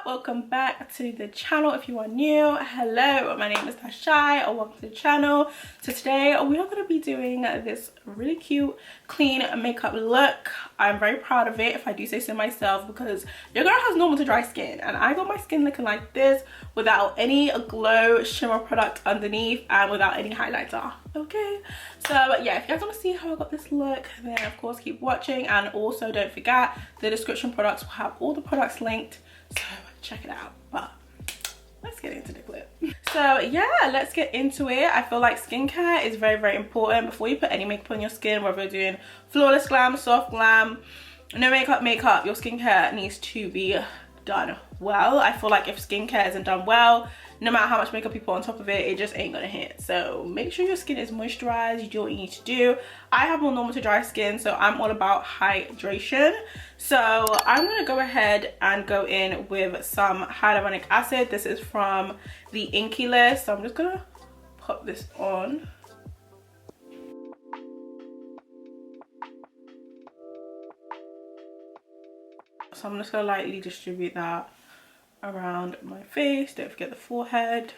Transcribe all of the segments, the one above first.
welcome back to the channel. If you are new, hello, my name is TheShai, or welcome to the channel. So today we are going to be doing this really cute clean makeup look. I'm very proud of it, if I do say so myself, because your girl has normal to dry skin and I got my skin looking like this without any glow shimmer product underneath and without any highlighter. Okay, so yeah, if you guys want to see how I got this look, then of course keep watching, and also don't forget the description products will have all the products linked, so check it out. But let's get into the clip. So yeah, let's get into it. I feel like skincare is very important before you put any makeup on your skin, whether you're doing flawless glam, soft glam, no makeup, your skincare needs to be done well. I feel like if skincare isn't done well, no matter how much makeup you put on top of it, it just ain't gonna hit. So make sure your skin is moisturized, you do what you need to do. I have more normal to dry skin, so I'm all about hydration. So I'm gonna go ahead and go in with some hyaluronic acid. This is from the Inky list, so I'm just gonna put this on. So I'm just gonna lightly distribute that around my face. Don't forget the forehead.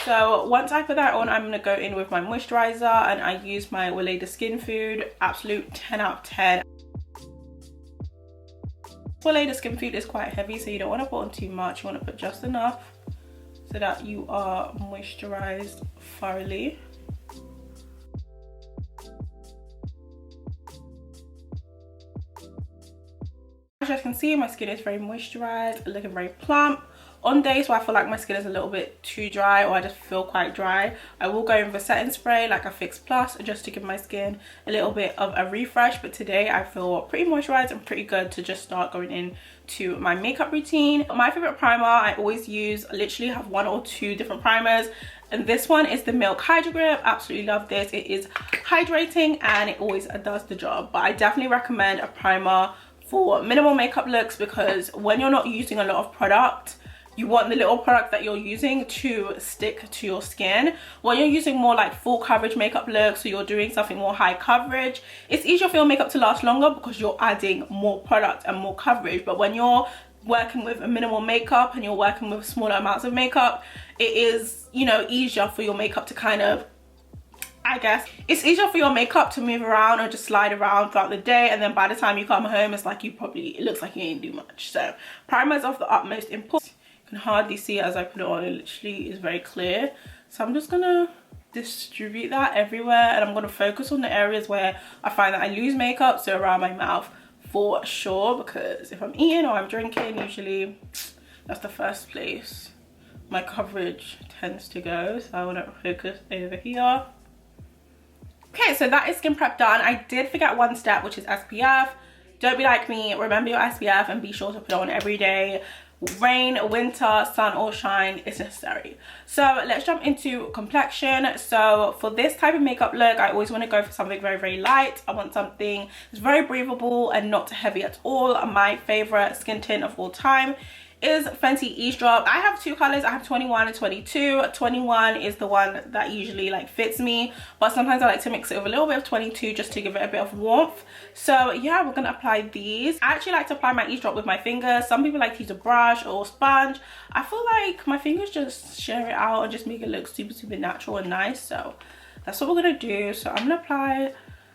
So once I put that on, I'm gonna go in with my moisturizer, and I use my Weleda Skin Food. Absolute 10 out of 10. Weleda Skin Food is quite heavy, so you don't want to put on too much. You want to put just enough so that you are moisturized thoroughly. As you guys can see, my skin is very moisturized, looking very plump. On days where I feel like my skin is a little bit too dry, or I just feel quite dry, I will go in with a setting spray like a Fix Plus just to give my skin a little bit of a refresh. But today I feel pretty moisturized and pretty good to just start going in to my makeup routine. My favorite primer I always use, I literally have 1 or 2 different primers, and this one is the Milk Hydro Grip. Absolutely love this. It is hydrating and it always does the job. But I definitely recommend a primer for minimal makeup looks, because when you're not using a lot of product, you want the little product that you're using to stick to your skin. When you're using more like full coverage makeup looks, or you're doing something more high coverage, it's easier for your makeup to last longer because you're adding more product and more coverage. But when you're working with a minimal makeup and you're working with smaller amounts of makeup, it is, you know, easier for your makeup to kind of, I guess it's easier for your makeup to move around or just slide around throughout the day, and then by the time you come home, it's like it looks like you ain't do much. So primer is of the utmost importance. You can hardly see it as I put it on. It literally is very clear. So I'm just gonna distribute that everywhere, and I'm gonna focus on the areas where I find that I lose makeup, so around my mouth for sure, because if I'm eating or I'm drinking, usually that's the first place my coverage tends to go. So I want to focus over here. Okay, so that is skin prep done. I did forget one step, which is SPF. Don't be like me, remember your SPF and be sure to put it on every day. Rain, winter, sun or shine, it's necessary. So let's jump into complexion. So for this type of makeup look, I always want to go for something very light. I want something that's very breathable and not heavy at all. My favorite skin tint of all time is Fenty Eaze Drop. I have 2 colors. I have 21 and 22. 21 is the one that usually like fits me, but sometimes I like to mix it with a little bit of 22 just to give it a bit of warmth. So yeah, we're gonna apply these. I actually like to apply my Eaze Drop with my fingers. Some people like to use a brush or sponge. I feel like my fingers just share it out and just make it look super natural and nice. So that's what we're gonna do. So I'm gonna apply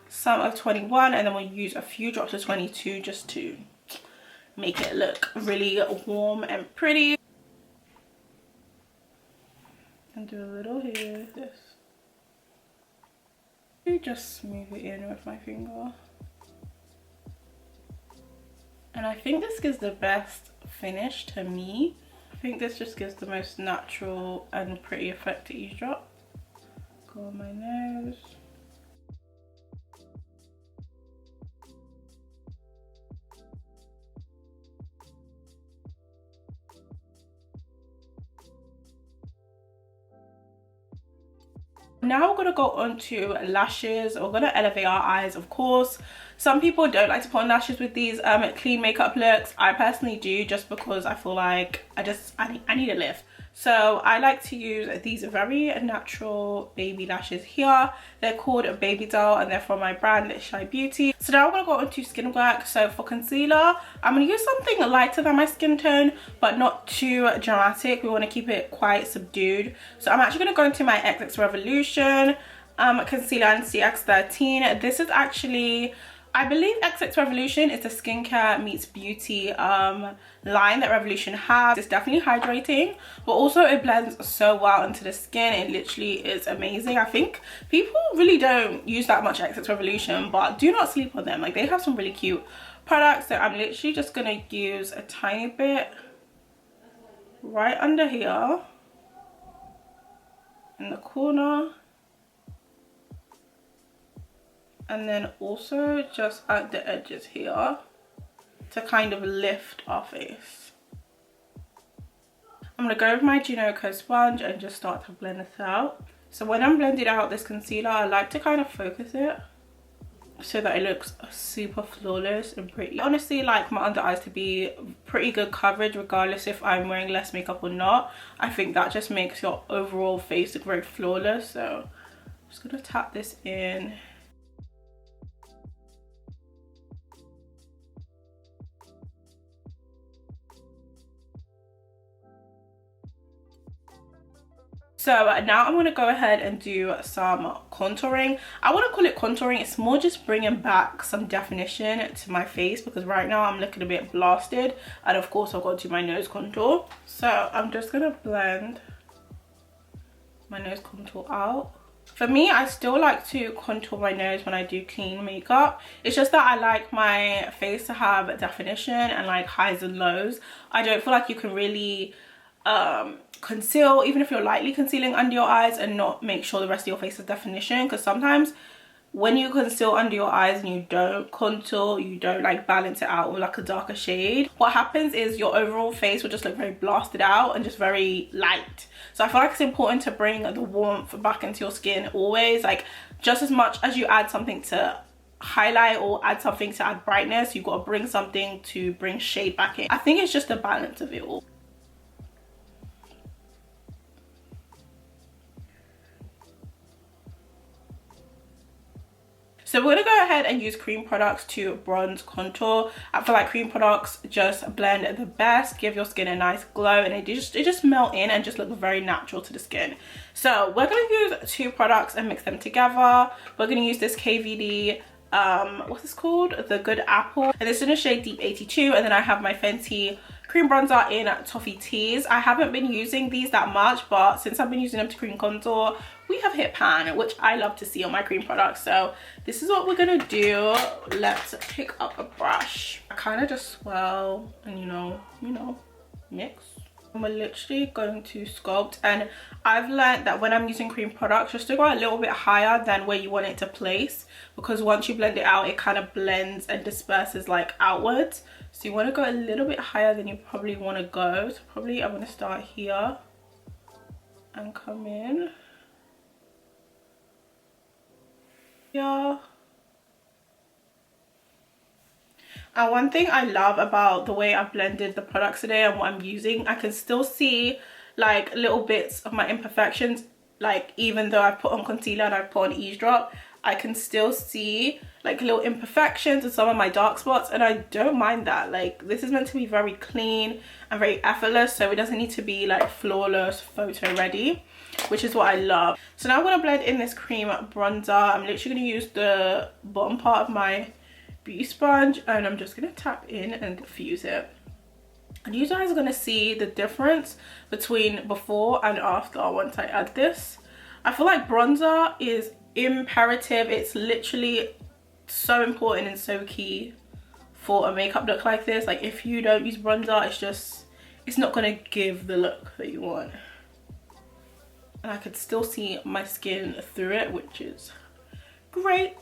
some of 21, and then we'll use a few drops of 22 just to make it look really warm and pretty. And do a little here, this. Just smooth it in with my finger. And I think this gives the best finish to me. I think this just gives the most natural and pretty effect to Eaze Drop. Go on my nose. Now we're gonna go on to lashes. We're gonna elevate our eyes, of course. Some people don't like to put on lashes with these clean makeup looks. I personally do, just because I feel like I need a lift. So I like to use these very natural baby lashes here. They're called Baby Doll and they're from my brand SHAIBEAUTY. So now I'm going to go into skin work. So for concealer, I'm going to use something lighter than my skin tone, but not too dramatic. We want to keep it quite subdued. So I'm actually going to go into my XX Revolution concealer in CX13. This is actually, I believe XX Revolution is the skincare meets beauty line that Revolution has. It's definitely hydrating, but also it blends so well into the skin. It literally is amazing. I think people really don't use that much XX Revolution, but do not sleep on them. Like, they have some really cute products. So I'm literally just gonna use a tiny bit right under here in the corner, and then also just at the edges here to kind of lift our face. I'm going to go with my Junoko sponge and just start to blend this out. So when I'm blending out this concealer, I like to kind of focus it so that it looks super flawless and pretty. I honestly like my under eyes to be pretty good coverage regardless if I'm wearing less makeup or not. I think that just makes your overall face look very flawless. So I'm just going to tap this in. So now I'm going to go ahead and do some contouring. I wouldn't call it contouring, it's more just bringing back some definition to my face, because right now I'm looking a bit blasted, and of course I've got to do my nose contour. So I'm just going to blend my nose contour out. For me, I still like to contour my nose when I do clean makeup. It's just that I like my face to have definition and like highs and lows. I don't feel like you can really conceal, even if you're lightly concealing under your eyes, and not make sure the rest of your face has definition, because sometimes when you conceal under your eyes and you don't contour, you don't like balance it out with like a darker shade, what happens is your overall face will just look very blasted out and just very light. So I feel like it's important to bring the warmth back into your skin always. Like, just as much as you add something to highlight or add something to add brightness, you've got to bring something to bring shade back in. I think it's just a balance of it all. So we're gonna go ahead and use cream products to bronze contour. I feel like cream products just blend the best, give your skin a nice glow, and they just melt in and just look very natural to the skin. So we're gonna use two products and mix them together. We're gonna use this KVD, what's this called? The Good Apple, and this is in the shade Deep 82, and then I have my Fenty cream bronzer in Toffee Tease. I haven't been using these that much, but since I've been using them to cream contour, we have hit pan, which I love to see on my cream products. So this is what we're gonna do. Let's pick up a brush. I kind of just swirl and you know, mix. And we're literally going to sculpt, and I've learned that when I'm using cream products, just to go a little bit higher than where you want it to place, because once you blend it out, it kind of blends and disperses like outwards. So you want to go a little bit higher than you probably want to go. So probably I'm going to start here and come in here. And one thing I love about the way I've blended the products today and what I'm using, I can still see like little bits of my imperfections. Like, even though I've put on concealer and I've put on eaze drop, I can still see like little imperfections and some of my dark spots, and I don't mind that. Like, this is meant to be very clean and very effortless, so it doesn't need to be like flawless photo ready, which is what I love. So now I'm going to blend in this cream bronzer. I'm literally going to use the bottom part of my beauty sponge, and I'm just going to tap in and diffuse it. And you guys are going to see the difference between before and after once I add this. I feel like bronzer is imperative. It's literally so important and so key for a makeup look like this. Like, if you don't use bronzer, it's not going to give the look that you want. And I could still see my skin through it, which is great.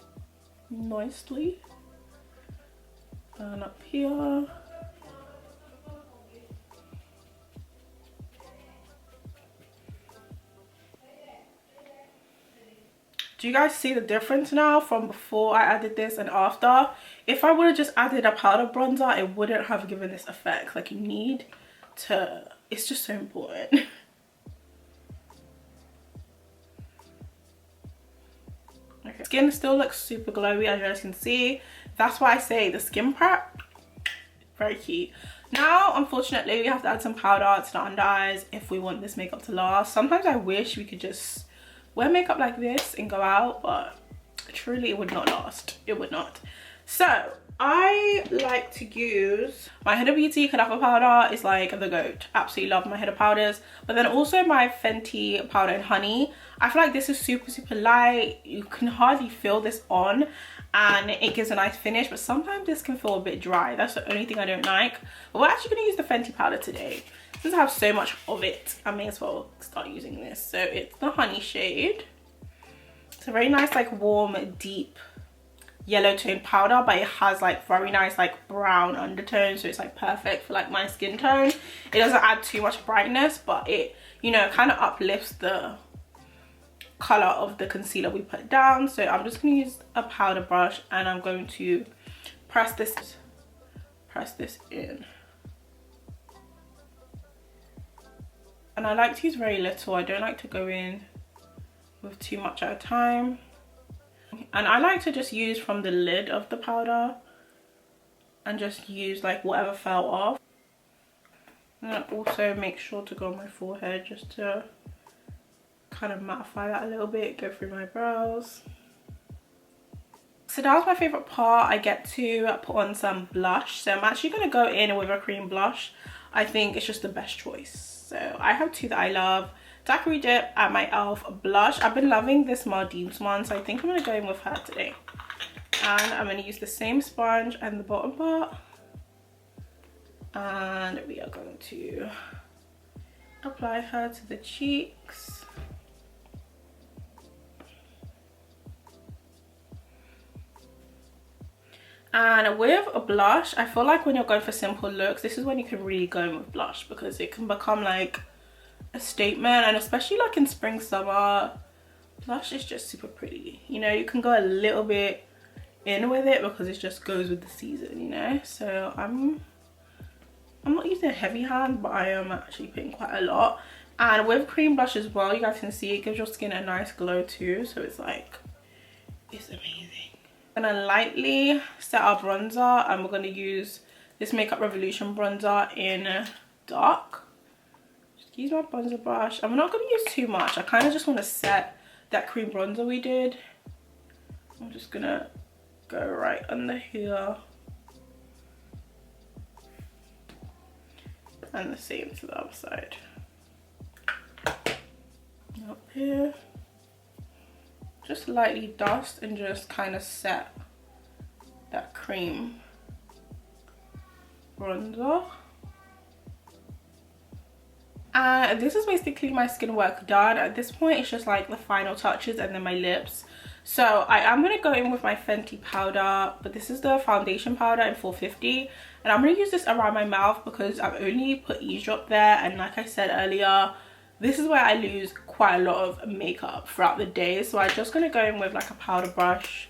Nicely. And up here. Do you guys see the difference now from before I added this and after? If I would have just added a powder bronzer, it wouldn't have given this effect. Like, you need to, it's just so important. Skin still looks super glowy, as you guys can see. That's why I say the skin prep, very key. Now, unfortunately, we have to add some powder to the under eyes if we want this makeup to last. Sometimes I wish we could just wear makeup like this and go out, but truly it would not last. It would not. So I like to use my Huda Beauty Cadaver powder. Is like the goat. Absolutely love my Huda powders. But then also my Fenty powder in honey. I feel like this is super light. You can hardly feel this on, and it gives a nice finish, but sometimes this can feel a bit dry. That's the only thing I don't like. But we're actually going to use the Fenty powder today. Since I have so much of it, I may as well start using this. So it's the honey shade. It's a very nice, like, warm, deep yellow tone powder, but it has like very nice like brown undertone, so it's like perfect for like my skin tone. It doesn't add too much brightness, but it, you know, kind of uplifts the color of the concealer we put down. So I'm just going to use a powder brush and I'm going to press this in. And I like to use very little. I don't like to go in with too much at a time. And I like to just use from the lid of the powder and just use like whatever fell off. And I also make sure to go on my forehead just to kind of mattify that a little bit, go through my brows. So that was my favorite part. I get to put on some blush. So I'm actually going to go in with a cream blush. I think it's just the best choice. So I have two that I love. Daiquiri Dip and my e.l.f. blush. I've been loving this Maldives one, so I think I'm going to go in with her today. And I'm going to use the same sponge and the bottom part. And we are going to apply her to the cheeks. And with a blush, I feel like when you're going for simple looks, this is when you can really go in with blush, because it can become like a statement. And especially like in spring, summer, blush is just super pretty. You know, you can go a little bit in with it because it just goes with the season, you know. So I'm not using a heavy hand, but I am actually putting quite a lot. And with cream blush as well, you guys can see it gives your skin a nice glow too. So it's like, it's amazing. I'm gonna lightly set our bronzer, and we're gonna use this Makeup Revolution bronzer in dark. Just use my bronzer brush. I'm not gonna use too much. I kind of just want to set that cream bronzer we did. I'm just gonna go right under here. And the same to the other side. Up here. Just lightly dust and just kind of set that cream bronzer. And this is basically my skin work done. At this point, it's just like the final touches and then my lips. So I am going to go in with my Fenty powder, but this is the foundation powder in 450. And I'm going to use this around my mouth because I've only put eaze drop there. And like I said earlier, this is where I lose quite a lot of makeup throughout the day. So I'm just going to go in with like a powder brush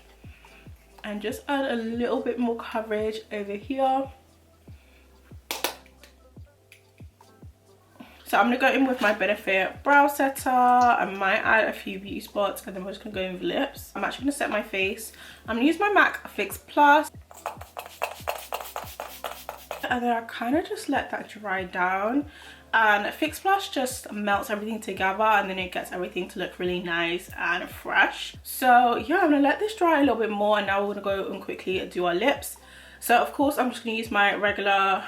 and just add a little bit more coverage over here. So I'm going to go in with my Benefit brow setter. I might add a few beauty spots, and then we're just going to go in with lips. I'm actually going to set my face. I'm going to use my MAC Fix Plus. And then I kind of just let that dry down. And Fix Plus just melts everything together, and then it gets everything to look really nice and fresh. So yeah, I'm going to let this dry a little bit more, and now we're going to go and quickly do our lips. So of course, I'm just going to use my regular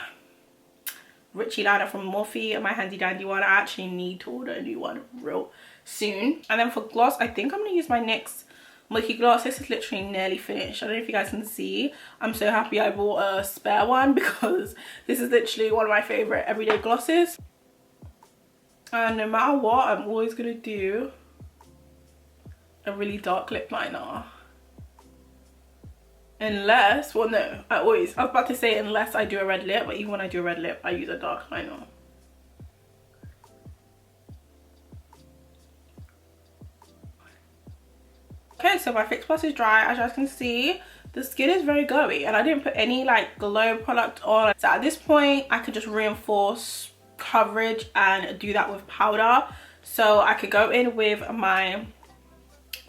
Richie liner from Morphe and my handy dandy one. I actually need to order a new one real soon. And then for gloss, I think I'm going to use my NYX Milky Gloss. This is literally nearly finished. I don't know if you guys can see. I'm so happy I bought a spare one because this is literally one of my favorite everyday glosses. And no matter what, I'm always going to do a really dark lip liner. Unless, well no, I was about to say unless I do a red lip, but even when I do a red lip, I use a dark liner. Okay, so my Fix Plus is dry. As you guys can see, the skin is very glowy, and I didn't put any like glow product on. So at this point, I could just reinforce coverage and do that with powder. So I could go in with my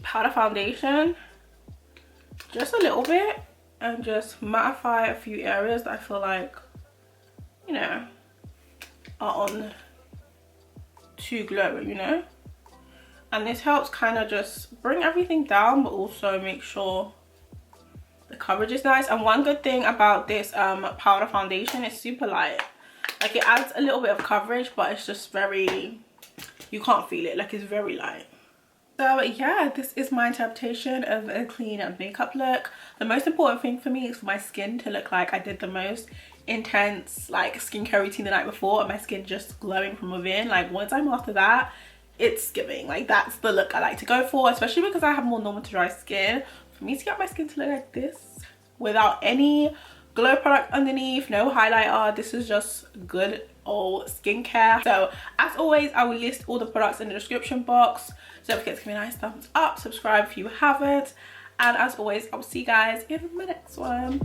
powder foundation just a little bit and just mattify a few areas that I feel like, you know, are on too glowy, you know. And this helps kind of just bring everything down, but also make sure the coverage is nice. And one good thing about this powder foundation, it's super light. Like, it adds a little bit of coverage, but it's just very, you can't feel it. Like, it's very light. So yeah, this is my interpretation of a clean makeup look. The most important thing for me is for my skin to look like I did the most intense like skincare routine the night before, and my skin just glowing from within. Like, one time after that, it's giving. Like, that's the look I like to go for, especially because I have more normal to dry skin. For me to get my skin to look like this without any glow product underneath, no highlighter, this is just good old skincare. So as always, I will list all the products in the description box, so don't forget to give me a nice thumbs up, subscribe if you haven't, and as always, I will see you guys in my next one.